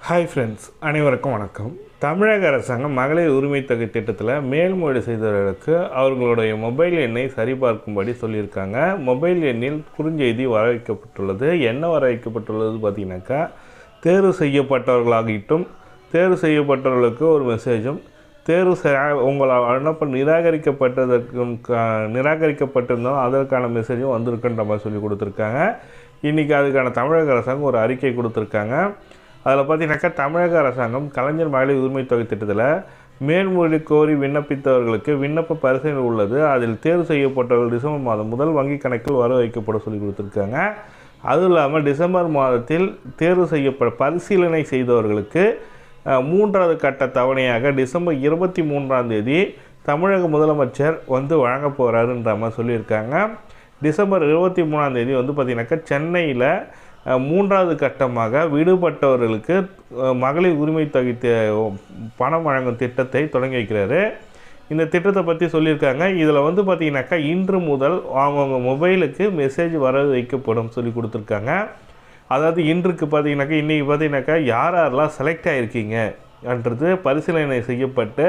Hi friends, அனைவருக்கும் வணக்கம். தமிழக அரசாங்கம் மகளிர் உரிமை தொகை திட்டத்தில் மேல்முறையீடு செய்தவர்களுக்கு அவர்களுடைய மொபைல் எண்ணை சரிபார்க்கும்படி சொல்லியிருக்காங்க. மொபைல் எண்ணில் குறுஞ்செய்தி வர வைக்கப்பட்டுள்ளது. என்ன வர வைக்கப்பட்டுள்ளது பார்த்தீங்கன்னாக்கா, தேர்வு செய்யப்பட்டவர்களாகிட்டும் தேர்வு செய்யப்பட்டவர்களுக்கு ஒரு மெசேஜும், உங்களால் விண்ணப்பம் நிராகரிக்கப்பட்டிருந்தாலும் அதற்கான மெசேஜும் வந்திருக்குன்ற மாதிரி சொல்லி கொடுத்துருக்காங்க. இன்றைக்கி அதுக்கான தமிழக அரசாங்கம் ஒரு அறிக்கை கொடுத்துருக்காங்க. அதில் பார்த்தீங்கன்னாக்கா, தமிழக அரசாங்கம் கலைஞர் மகளிர் உரிமை தொகை திட்டத்தில் மேல்முறையீடு கோரி விண்ணப்பித்தவர்களுக்கு விண்ணப்ப பரிசீலனை உள்ளது. அதில் தேர்வு செய்யப்பட்டவர்கள் டிசம்பர் மாதம் முதல் வங்கி கணக்கில் வர வைக்கப்பட சொல்லி கொடுத்துருக்காங்க. அதுவும் இல்லாமல் டிசம்பர் மாதத்தில் தேர்வு பரிசீலனை செய்தவர்களுக்கு மூன்றாவது கட்ட தவணையாக டிசம்பர் 23 தமிழக முதலமைச்சர் வழங்க போகிறாருன்ற மாதிரி சொல்லியிருக்காங்க. டிசம்பர் 23 பார்த்திங்கனாக்கா, சென்னையில் மூன்றாவது கட்டமாக விடுபட்டவர்களுக்கு மகளிர் உரிமை தொகை பணம் வழங்கும் திட்டத்தை தொடங்கி வைக்கிறாரு. இந்த திட்டத்தை பற்றி சொல்லியிருக்காங்க. இதில் பார்த்திங்கனாக்கா, இன்று முதல் அவங்கவுங்க மொபைலுக்கு மெசேஜ் வர வைக்கப்படும் சொல்லி கொடுத்துருக்காங்க. அதாவது இன்றைக்கு பார்த்திங்கனாக்கா, இன்றைக்கி பார்த்திங்கனாக்கா, யாரெல்லாம் செலக்ட் ஆகிருக்கீங்கன்றது பரிசீலனை செய்யப்பட்டு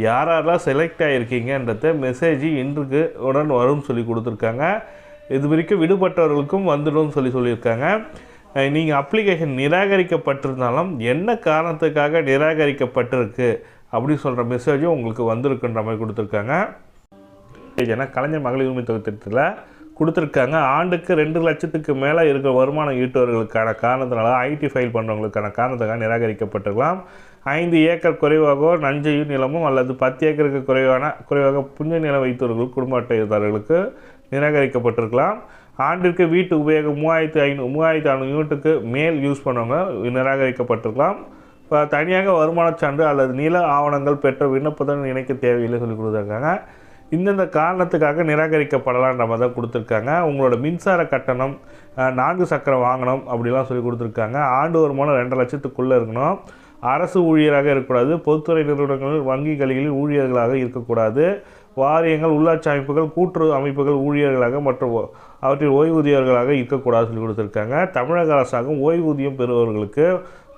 யாரெல்லாம் செலக்ட் ஆகிருக்கீங்கன்றத மெசேஜ் இன்றுக்கு உடன் வரும்னு சொல்லி கொடுத்துருக்காங்க. இது வரைக்கும் விடுபட்டவர்களுக்கும் வந்துடும் சொல்லியிருக்காங்க. நீங்கள் அப்ளிகேஷன் நிராகரிக்கப்பட்டிருந்தாலும் என்ன காரணத்துக்காக நிராகரிக்கப்பட்டிருக்கு அப்படி சொல்கிற மெசேஜும் உங்களுக்கு வந்திருக்குன்ற மாதிரி கொடுத்துருக்காங்க. ஏன்னா கலைஞர் மகளிர் உரிமை தொகை திட்டத்தில் கொடுத்துருக்காங்க. ஆண்டுக்கு 2 லட்சத்துக்கு மேலே இருக்கிற வருமானம் ஈட்டுவர்களுக்கான காரணத்தினால ஐடி ஃபைல் பண்ணுறவங்களுக்கான காரணத்துக்காக நிராகரிக்கப்பட்டிருக்கலாம். 5 ஏக்கர் குறைவாகவோ நஞ்சையும் நிலமும் அல்லது 10 ஏக்கருக்கு குறைவாக புஞ்ச நிலம் வைத்தவர்கள் குடும்ப அட்டைதாரர்களுக்கு நிராகரிக்கப்பட்டிருக்கலாம். ஆண்டிற்கு வீட்டு உபயோகம் 3500 யூனிட்டுக்கு மேல் யூஸ் பண்ணவங்க நிராகரிக்கப்பட்டிருக்கலாம். இப்போ தனியாக வருமான சான்று அல்லது நில ஆவணங்கள் பெற்ற விண்ணப்பத்துடன் இணைக்க தேவையில்லை சொல்லி கொடுத்துருக்காங்க. இந்தந்த காரணத்துக்காக நிராகரிக்கப்படலான்ற மாதிரி தான் கொடுத்துருக்காங்க. உங்களோட மின்சார கட்டணம் 4 சக்கர வாகனம் அப்படிலாம் சொல்லி கொடுத்துருக்காங்க. ஆண்டு வருமானம் 2 லட்சத்துக்குள்ளே இருக்கணும். அரசு ஊழியராக இருக்கக்கூடாது. பொதுத்துறை நிறுவனங்கள் வங்கிகளில் ஊழியர்களாக இருக்கக்கூடாது. வாரியங்கள், உள்ளாட்சி அமைப்புகள், கூட்டுறவு அமைப்புகள் ஊழியர்களாக மற்றும் அவற்றில் ஓய்வூதியர்களாக இருக்கக்கூடாது சொல்லி கொடுத்துருக்காங்க. தமிழக அரசாங்கம் ஓய்வூதியம் பெறுபவர்களுக்கு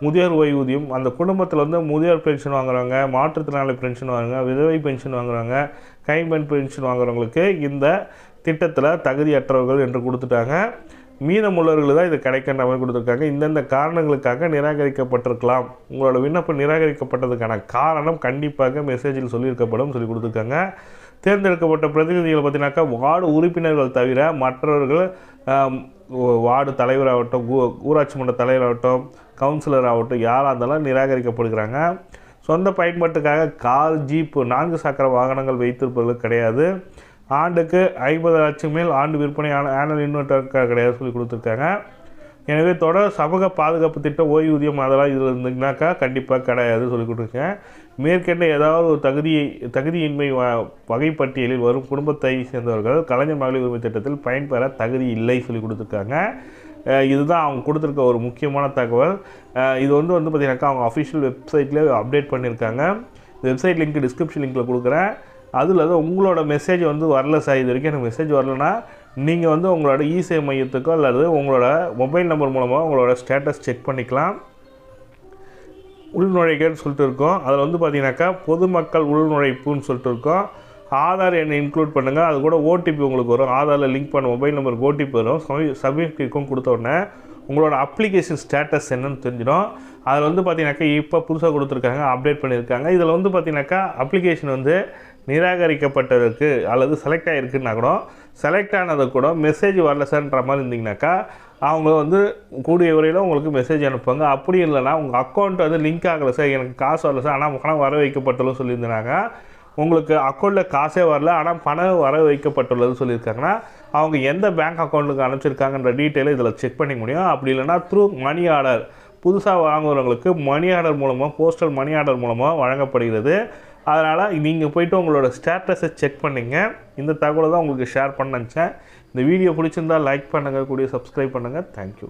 முதியோர் ஓய்வூதியம், அந்த குடும்பத்தில் முதியோர் பென்ஷன் வாங்குறவங்க, மாற்றுத்திறனாளி பென்ஷன் வாங்குறாங்க, விதவை பென்ஷன் வாங்குறாங்க, கைம்பெண் பென்ஷன் வாங்குறவங்களுக்கு இந்த திட்டத்தில் தகுதியற்றவர்கள் என்று கொடுத்துட்டாங்க. மீதமுள்ளவர்கள் தான் இது கிடைக்கின்ற மாதிரி கொடுத்துருக்காங்க. இந்தந்த காரணங்களுக்காக நிராகரிக்கப்பட்டிருக்கலாம். உங்களோட விண்ணப்பம் நிராகரிக்கப்பட்டதுக்கான காரணம் கண்டிப்பாக மெசேஜில் சொல்லியிருக்கப்படும் சொல்லி கொடுத்துருக்காங்க. தேர்ந்தெடுக்கப்பட்ட பிரதிநிதிகள் பார்த்தீங்கன்னாக்கா, வார்டு உறுப்பினர்கள் தவிர மற்றவர்கள் வார்டு தலைவராகட்டும், ஊராட்சி மன்ற தலைவராகட்டும், கவுன்சிலர் ஆகட்டும், யாராக இருந்தாலும் நிராகரிக்கப்படுகிறாங்க. சொந்த பயன்பாட்டுக்காக கார், ஜீப்பு, 4 சக்கர வாகனங்கள் வைத்திருப்பவர்கள் கிடையாது. ஆண்டுக்கு 50 லட்சம் மேல் ஆண்டு விற்பனை ஆனுவல் இன்வெர்டருக்காக கிடையாது சொல்லி கொடுத்துருக்காங்க. எனவே தொடர் சமூக பாதுகாப்பு திட்டம், ஓய்வூதியம் அதெல்லாம் இதில் இருந்தீங்கன்னாக்கா கண்டிப்பாக கிடையாது சொல்லி கொடுத்துருக்கேன். மேற்கண்ட ஏதாவது ஒரு தகுதியின்மை வகைப்பட்டியலில் வரும் குடும்பத்தை சேர்ந்தவர்கள் கலைஞர் மகளிர் உரிமை திட்டத்தில் பயன்பெற தகுதி இல்லை சொல்லி கொடுத்துருக்காங்க. இதுதான் அவங்க கொடுத்துருக்க ஒரு முக்கியமான தகவல். இது பார்த்திங்கனாக்கா, அவங்க அஃபிஷியல் வெப்சைட்லேயே அப்டேட் பண்ணியிருக்காங்க. இந்த வெப்சைட் லிங்க் டிஸ்கிரிப்ஷன் லிங்க்கில் கொடுக்குறேன். அதில் உங்களோட மெசேஜ் வரல சார், இது வரைக்கும் எனக்கு மெசேஜ் வரலன்னா நீங்கள் உங்களோட இசேவை மையத்துக்கோ அல்லது உங்களோட மொபைல் நம்பர் மூலமாக உங்களோட ஸ்டேட்டஸ் செக் பண்ணிக்கலாம். உள்நுழைக்கன்னு சொல்லிட்டு இருக்கோம். அதில் பார்த்திங்கனாக்கா, பொதுமக்கள் உள்நுழைப்புன்னு சொல்லிட்டு இருக்கோம். ஆதார் எண்ணை இன்க்ளூட் பண்ணுங்கள். அது கூட ஓடிபி உங்களுக்கு வரும். ஆதாரில் லிங்க் பண்ண மொபைல் நம்பருக்கு ஓடிபி வரும். சப்மிட் கிளிக்கும் கொடுத்த உடனே உங்களோட அப்ளிகேஷன் ஸ்டேட்டஸ் என்னன்னு தெரிஞ்சிடும். அதில் பார்த்திங்கனாக்கா, இப்போ புதுசாக கொடுத்துருக்காங்க, அப்டேட் பண்ணியிருக்காங்க. இதில் பார்த்திங்கனாக்கா, அப்ளிகேஷன் நிராகரிக்கப்பட்டதற்கு அல்லது செலக்ட் ஆகிருக்குன்னா கூட, செலக்ட் ஆனதை கூட மெசேஜ் வரல சார்ன்ற மாதிரி இருந்தீங்கனாக்கா, அவங்க கூடிய வரையில் உங்களுக்கு மெசேஜ் அனுப்புவாங்க. அப்படி இல்லைனா உங்கள் அக்கௌண்ட் லிங்க் ஆகலை சார், எனக்கு காசு வரல சார், ஆனால் பணம் வர வைக்கப்பட்டுள்ளது சொல்லியிருந்தாங்க. உங்களுக்கு அக்கௌண்ட்டில் காசே வரல ஆனால் பணம் வர வைக்கப்பட்டுள்ளது சொல்லியிருக்காங்கன்னா, அவங்க எந்த பேங்க் அக்கௌண்ட்டுக்கு அனுப்பிச்சிருக்காங்கன்ற டீட்டெயிலை இதில் செக் பண்ணிக்க முடியும். அப்படி இல்லைனா த்ரூ மணி ஆர்டர், புதுசாக வாங்குறவங்களுக்கு மணி ஆர்டர் மூலமாக, போஸ்டல் மணி ஆர்டர் மூலமாக வழங்கப்படுகிறது. அதனால் நீங்கள் போய்ட்டு உங்களோட ஸ்டேட்டஸை செக் பண்ணிங்க. இந்த தகவலை தான் உங்களுக்கு ஷேர் பண்ண நினச்சேன். இந்த வீடியோ பிடிச்சிருந்தால் லைக் பண்ணுங்கள், கூடிய சப்ஸ்கிரைப் பண்ணுங்கள். தேங்க்யூ.